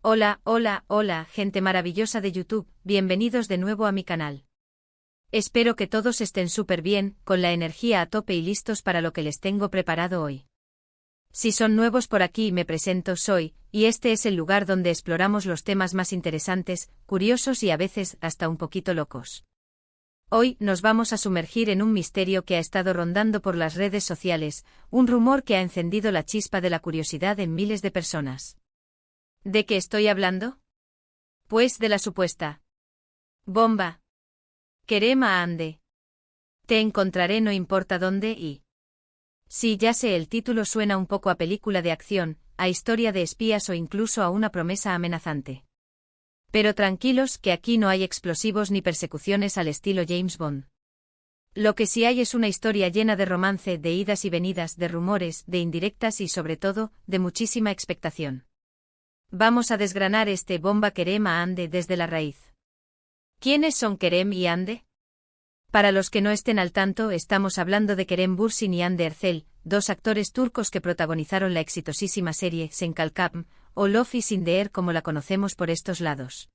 Hola, hola, hola, gente maravillosa de YouTube, bienvenidos de nuevo a mi canal. Espero que todos estén súper bien, con la energía a tope y listos para lo que les tengo preparado hoy. Si son nuevos por aquí, me presento, y este es el lugar donde exploramos los temas más interesantes, curiosos y a veces hasta un poquito locos. Hoy nos vamos a sumergir en un misterio que ha estado rondando por las redes sociales, un rumor que ha encendido la chispa de la curiosidad en miles de personas. ¿De qué estoy hablando? Pues de la supuesta bomba Kerem Ande. Te encontraré no importa dónde y... Sí, ya sé, el título suena un poco a película de acción, a historia de espías o incluso a una promesa amenazante. Pero tranquilos, que aquí no hay explosivos ni persecuciones al estilo James Bond. Lo que sí hay es una historia llena de romance, de idas y venidas, de rumores, de indirectas y sobre todo, de muchísima expectación. Vamos a desgranar este bomba Kerem Ande desde la raíz. ¿Quiénes son Kerem y Ande? Para los que no estén al tanto, estamos hablando de Kerem Bürsin y Hande Erçel, dos actores turcos que protagonizaron la exitosísima serie Senkalkam, o Love is in the Air como la conocemos por estos lados.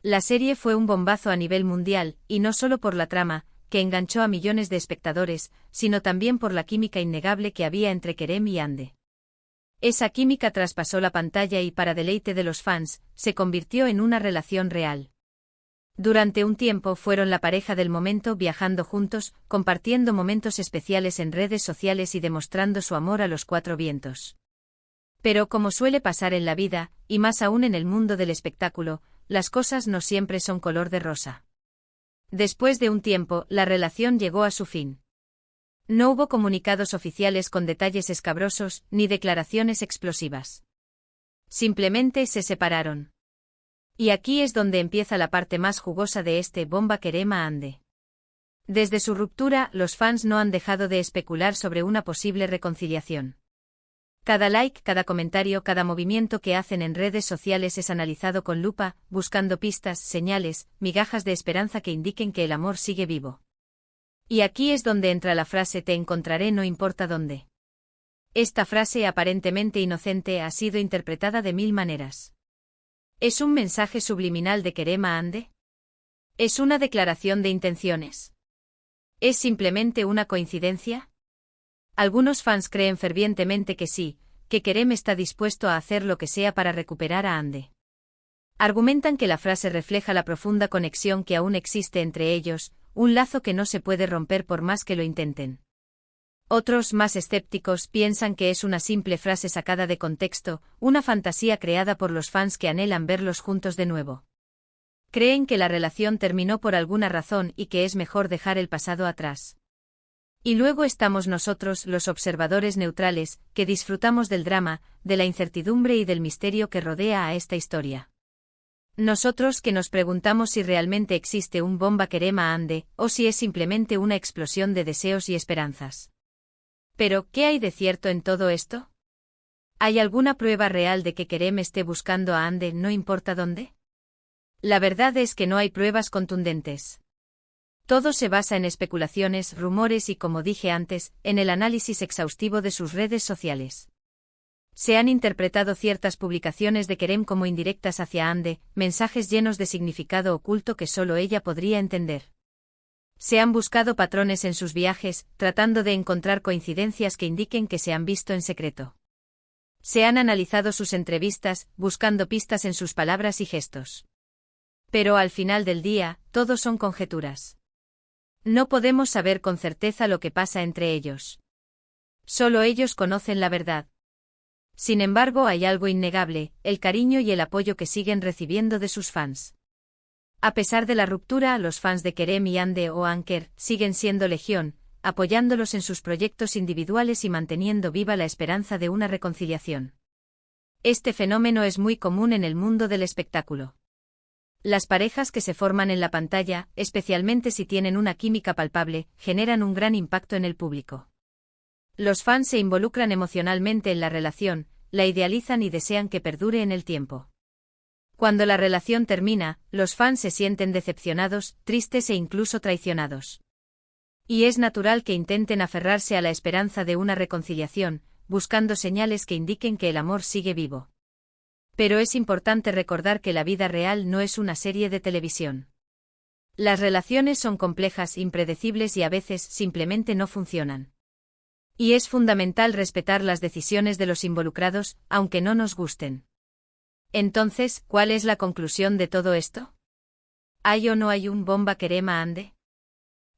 La serie fue un bombazo a nivel mundial, y no solo por la trama, que enganchó a millones de espectadores, sino también por la química innegable que había entre Kerem y Hande. Esa química traspasó la pantalla y, para deleite de los fans, se convirtió en una relación real. Durante un tiempo fueron la pareja del momento, viajando juntos, compartiendo momentos especiales en redes sociales y demostrando su amor a los cuatro vientos. Pero como suele pasar en la vida, y más aún en el mundo del espectáculo, las cosas no siempre son color de rosa. Después de un tiempo, la relación llegó a su fin. No hubo comunicados oficiales con detalles escabrosos, ni declaraciones explosivas. Simplemente se separaron. Y aquí es donde empieza la parte más jugosa de este bomba Kerem Ande. Desde su ruptura, los fans no han dejado de especular sobre una posible reconciliación. Cada like, cada comentario, cada movimiento que hacen en redes sociales es analizado con lupa, buscando pistas, señales, migajas de esperanza que indiquen que el amor sigue vivo. Y aquí es donde entra la frase "te encontraré no importa dónde". Esta frase aparentemente inocente ha sido interpretada de mil maneras. ¿Es un mensaje subliminal de Kerem Ande? ¿Es una declaración de intenciones? ¿Es simplemente una coincidencia? Algunos fans creen fervientemente que sí, que Kerem está dispuesto a hacer lo que sea para recuperar a Ande. Argumentan que la frase refleja la profunda conexión que aún existe entre ellos, un lazo que no se puede romper por más que lo intenten. Otros, más escépticos, piensan que es una simple frase sacada de contexto, una fantasía creada por los fans que anhelan verlos juntos de nuevo. Creen que la relación terminó por alguna razón y que es mejor dejar el pasado atrás. Y luego estamos nosotros, los observadores neutrales, que disfrutamos del drama, de la incertidumbre y del misterio que rodea a esta historia. Nosotros que nos preguntamos si realmente existe un bomba Kerem Ande, o si es simplemente una explosión de deseos y esperanzas. Pero, ¿qué hay de cierto en todo esto? ¿Hay alguna prueba real de que Kerem esté buscando a Ande no importa dónde? La verdad es que no hay pruebas contundentes. Todo se basa en especulaciones, rumores y, como dije antes, en el análisis exhaustivo de sus redes sociales. Se han interpretado ciertas publicaciones de Kerem como indirectas hacia Ande, mensajes llenos de significado oculto que solo ella podría entender. Se han buscado patrones en sus viajes, tratando de encontrar coincidencias que indiquen que se han visto en secreto. Se han analizado sus entrevistas, buscando pistas en sus palabras y gestos. Pero al final del día, todo son conjeturas. No podemos saber con certeza lo que pasa entre ellos. Solo ellos conocen la verdad. Sin embargo, hay algo innegable, el cariño y el apoyo que siguen recibiendo de sus fans. A pesar de la ruptura, los fans de Kerem y Hande o Anker siguen siendo legión, apoyándolos en sus proyectos individuales y manteniendo viva la esperanza de una reconciliación. Este fenómeno es muy común en el mundo del espectáculo. Las parejas que se forman en la pantalla, especialmente si tienen una química palpable, generan un gran impacto en el público. Los fans se involucran emocionalmente en la relación, la idealizan y desean que perdure en el tiempo. Cuando la relación termina, los fans se sienten decepcionados, tristes e incluso traicionados. Y es natural que intenten aferrarse a la esperanza de una reconciliación, buscando señales que indiquen que el amor sigue vivo. Pero es importante recordar que la vida real no es una serie de televisión. Las relaciones son complejas, impredecibles y a veces simplemente no funcionan. Y es fundamental respetar las decisiones de los involucrados, aunque no nos gusten. Entonces, ¿cuál es la conclusión de todo esto? ¿Hay o no hay un bomba Kerem Ande?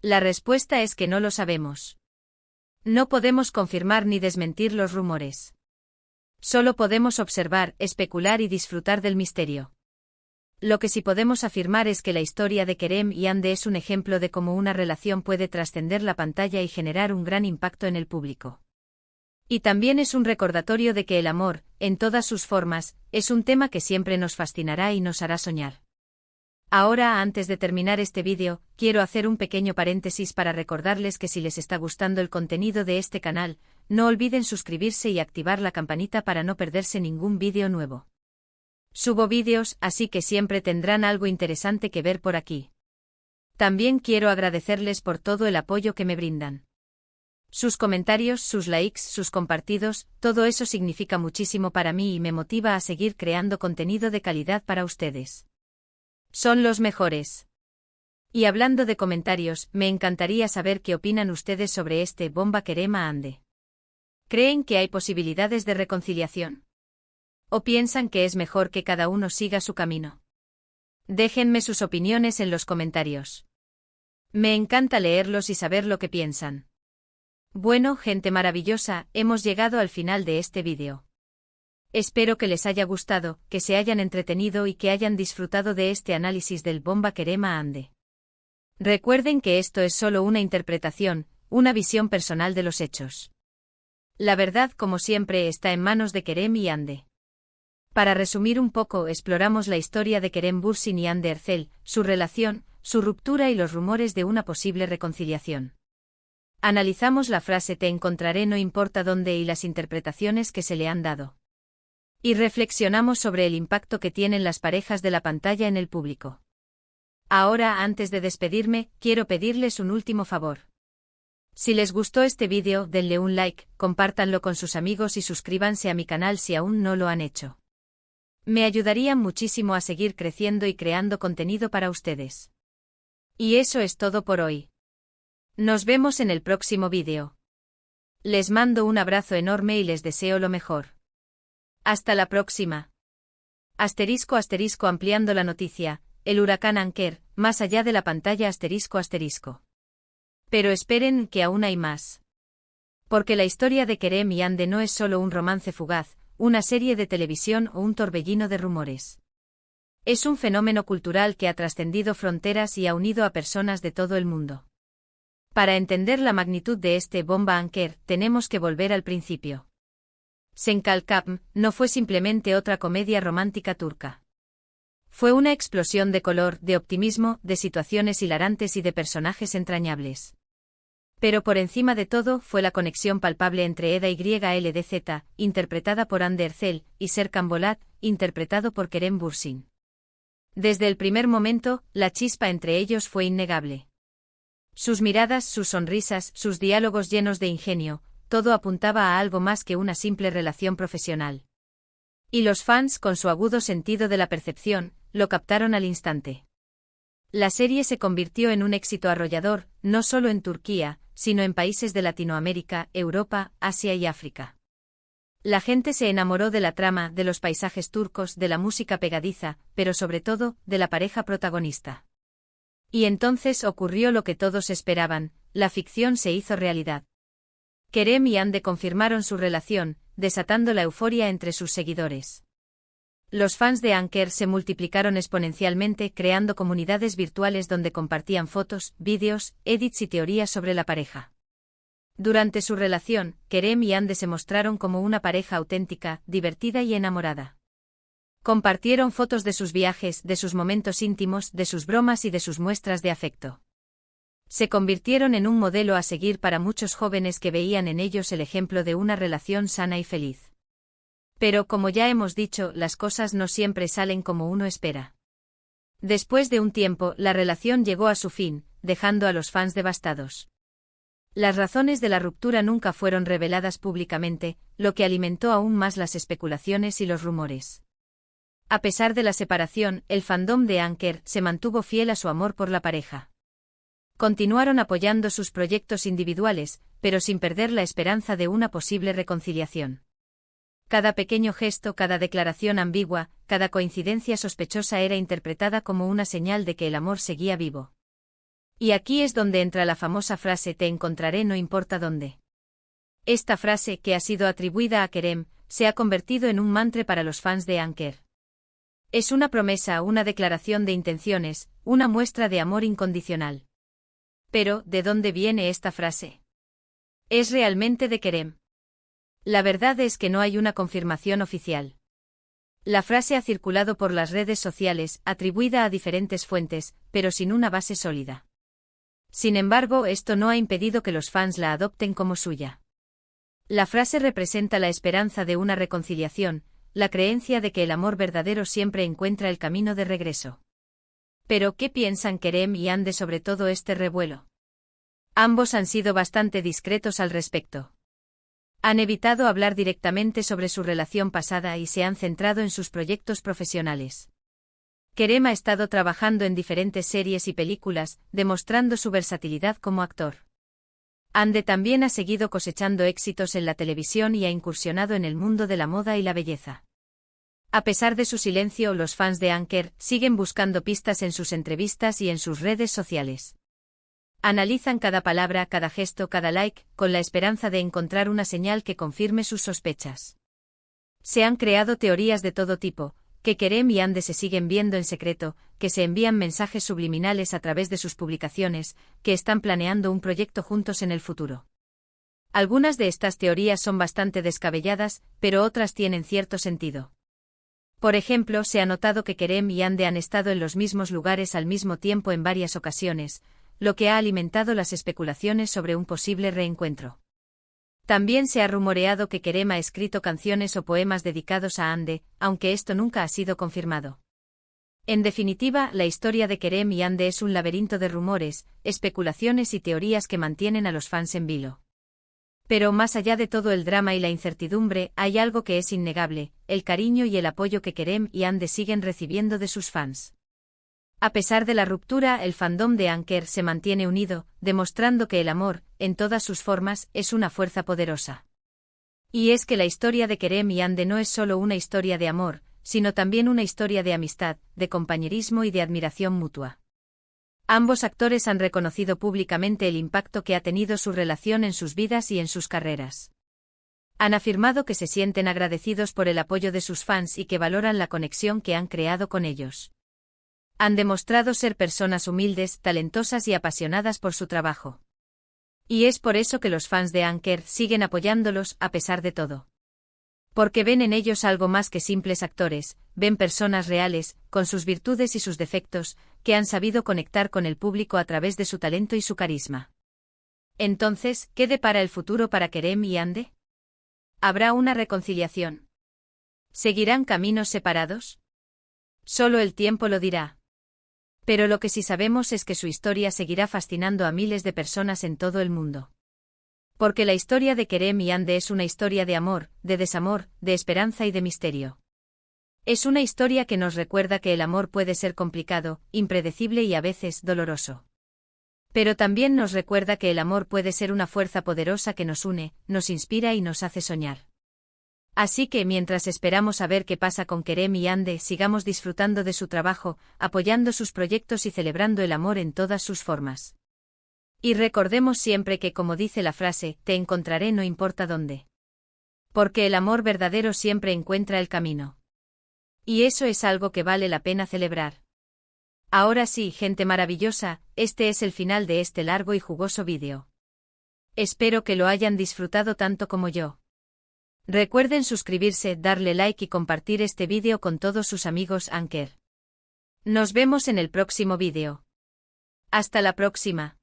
La respuesta es que no lo sabemos. No podemos confirmar ni desmentir los rumores. Solo podemos observar, especular y disfrutar del misterio. Lo que sí podemos afirmar es que la historia de Kerem y Ande es un ejemplo de cómo una relación puede trascender la pantalla y generar un gran impacto en el público. Y también es un recordatorio de que el amor, en todas sus formas, es un tema que siempre nos fascinará y nos hará soñar. Ahora, antes de terminar este vídeo, quiero hacer un pequeño paréntesis para recordarles que si les está gustando el contenido de este canal, no olviden suscribirse y activar la campanita para no perderse ningún vídeo nuevo. Subo vídeos, así que siempre tendrán algo interesante que ver por aquí. También quiero agradecerles por todo el apoyo que me brindan. Sus comentarios, sus likes, sus compartidos, todo eso significa muchísimo para mí y me motiva a seguir creando contenido de calidad para ustedes. Son los mejores. Y hablando de comentarios, me encantaría saber qué opinan ustedes sobre este bomba Kerem Ande. ¿Creen que hay posibilidades de reconciliación? ¿O piensan que es mejor que cada uno siga su camino? Déjenme sus opiniones en los comentarios. Me encanta leerlos y saber lo que piensan. Bueno, gente maravillosa, hemos llegado al final de este vídeo. Espero que les haya gustado, que se hayan entretenido y que hayan disfrutado de este análisis del bomba Kerem Ande. Recuerden que esto es solo una interpretación, una visión personal de los hechos. La verdad, como siempre, está en manos de Kerem y Ande. Para resumir un poco, exploramos la historia de Kerem Bürsin y Ande Erçel, su relación, su ruptura y los rumores de una posible reconciliación. Analizamos la frase "te encontraré no importa dónde" y las interpretaciones que se le han dado. Y reflexionamos sobre el impacto que tienen las parejas de la pantalla en el público. Ahora, antes de despedirme, quiero pedirles un último favor. Si les gustó este vídeo, denle un like, compártanlo con sus amigos y suscríbanse a mi canal si aún no lo han hecho. Me ayudarían muchísimo a seguir creciendo y creando contenido para ustedes. Y eso es todo por hoy. Nos vemos en el próximo vídeo. Les mando un abrazo enorme y les deseo lo mejor. Hasta la próxima. Asterisco asterisco ampliando la noticia, el huracán Anker, más allá de la pantalla asterisco asterisco. Pero esperen que aún hay más. Porque la historia de Kerem y Ande no es solo un romance fugaz, una serie de televisión o un torbellino de rumores. Es un fenómeno cultural que ha trascendido fronteras y ha unido a personas de todo el mundo. Para entender la magnitud de este bomba Anker, tenemos que volver al principio. Senkalkam no fue simplemente otra comedia romántica turca. Fue una explosión de color, de optimismo, de situaciones hilarantes y de personajes entrañables. Pero por encima de todo fue la conexión palpable entre Eda YLDZ, interpretada por Ande Erçel, y Serkan Bolat, interpretado por Kerem Bürsin. Desde el primer momento, la chispa entre ellos fue innegable. Sus miradas, sus sonrisas, sus diálogos llenos de ingenio, todo apuntaba a algo más que una simple relación profesional. Y los fans, con su agudo sentido de la percepción, lo captaron al instante. La serie se convirtió en un éxito arrollador, no solo en Turquía, sino en países de Latinoamérica, Europa, Asia y África. La gente se enamoró de la trama, de los paisajes turcos, de la música pegadiza, pero sobre todo, de la pareja protagonista. Y entonces ocurrió lo que todos esperaban, la ficción se hizo realidad. Kerem y Ande confirmaron su relación, desatando la euforia entre sus seguidores. Los fans de Anker se multiplicaron exponencialmente, creando comunidades virtuales donde compartían fotos, vídeos, edits y teorías sobre la pareja. Durante su relación, Kerem y Ande se mostraron como una pareja auténtica, divertida y enamorada. Compartieron fotos de sus viajes, de sus momentos íntimos, de sus bromas y de sus muestras de afecto. Se convirtieron en un modelo a seguir para muchos jóvenes que veían en ellos el ejemplo de una relación sana y feliz. Pero como ya hemos dicho, las cosas no siempre salen como uno espera. Después de un tiempo, la relación llegó a su fin, dejando a los fans devastados. Las razones de la ruptura nunca fueron reveladas públicamente, lo que alimentó aún más las especulaciones y los rumores. A pesar de la separación, el fandom de Anker se mantuvo fiel a su amor por la pareja. Continuaron apoyando sus proyectos individuales, pero sin perder la esperanza de una posible reconciliación. Cada pequeño gesto, cada declaración ambigua, cada coincidencia sospechosa era interpretada como una señal de que el amor seguía vivo. Y aquí es donde entra la famosa frase "te encontraré no importa dónde". Esta frase, que ha sido atribuida a Kerem, se ha convertido en un mantra para los fans de Anker. Es una promesa, una declaración de intenciones, una muestra de amor incondicional. Pero, ¿de dónde viene esta frase? ¿Es realmente de Kerem? La verdad es que no hay una confirmación oficial. La frase ha circulado por las redes sociales, atribuida a diferentes fuentes, pero sin una base sólida. Sin embargo, esto no ha impedido que los fans la adopten como suya. La frase representa la esperanza de una reconciliación, la creencia de que el amor verdadero siempre encuentra el camino de regreso. Pero, ¿qué piensan Kerem y Hande sobre todo este revuelo? Ambos han sido bastante discretos al respecto. Han evitado hablar directamente sobre su relación pasada y se han centrado en sus proyectos profesionales. Kerem ha estado trabajando en diferentes series y películas, demostrando su versatilidad como actor. Hande también ha seguido cosechando éxitos en la televisión y ha incursionado en el mundo de la moda y la belleza. A pesar de su silencio, los fans de Anker siguen buscando pistas en sus entrevistas y en sus redes sociales. Analizan cada palabra, cada gesto, cada like, con la esperanza de encontrar una señal que confirme sus sospechas. Se han creado teorías de todo tipo, que Kerem y Hande se siguen viendo en secreto, que se envían mensajes subliminales a través de sus publicaciones, que están planeando un proyecto juntos en el futuro. Algunas de estas teorías son bastante descabelladas, pero otras tienen cierto sentido. Por ejemplo, se ha notado que Kerem y Hande han estado en los mismos lugares al mismo tiempo en varias ocasiones, lo que ha alimentado las especulaciones sobre un posible reencuentro. También se ha rumoreado que Kerem ha escrito canciones o poemas dedicados a Hande, aunque esto nunca ha sido confirmado. En definitiva, la historia de Kerem y Hande es un laberinto de rumores, especulaciones y teorías que mantienen a los fans en vilo. Pero más allá de todo el drama y la incertidumbre, hay algo que es innegable: el cariño y el apoyo que Kerem y Hande siguen recibiendo de sus fans. A pesar de la ruptura, el fandom de Anker se mantiene unido, demostrando que el amor, en todas sus formas, es una fuerza poderosa. Y es que la historia de Kerem y Hande no es solo una historia de amor, sino también una historia de amistad, de compañerismo y de admiración mutua. Ambos actores han reconocido públicamente el impacto que ha tenido su relación en sus vidas y en sus carreras. Han afirmado que se sienten agradecidos por el apoyo de sus fans y que valoran la conexión que han creado con ellos. Han demostrado ser personas humildes, talentosas y apasionadas por su trabajo. Y es por eso que los fans de Anker siguen apoyándolos a pesar de todo. Porque ven en ellos algo más que simples actores, ven personas reales, con sus virtudes y sus defectos, que han sabido conectar con el público a través de su talento y su carisma. Entonces, ¿qué depara el futuro para Kerem y Hande? ¿Habrá una reconciliación? ¿Seguirán caminos separados? Solo el tiempo lo dirá. Pero lo que sí sabemos es que su historia seguirá fascinando a miles de personas en todo el mundo. Porque la historia de Kerem y Hande es una historia de amor, de desamor, de esperanza y de misterio. Es una historia que nos recuerda que el amor puede ser complicado, impredecible y a veces doloroso. Pero también nos recuerda que el amor puede ser una fuerza poderosa que nos une, nos inspira y nos hace soñar. Así que mientras esperamos a ver qué pasa con Kerem y Hande, sigamos disfrutando de su trabajo, apoyando sus proyectos y celebrando el amor en todas sus formas. Y recordemos siempre que, como dice la frase, te encontraré no importa dónde. Porque el amor verdadero siempre encuentra el camino. Y eso es algo que vale la pena celebrar. Ahora sí, gente maravillosa, este es el final de este largo y jugoso vídeo. Espero que lo hayan disfrutado tanto como yo. Recuerden suscribirse, darle like y compartir este vídeo con todos sus amigos Anker. Nos vemos en el próximo vídeo. Hasta la próxima.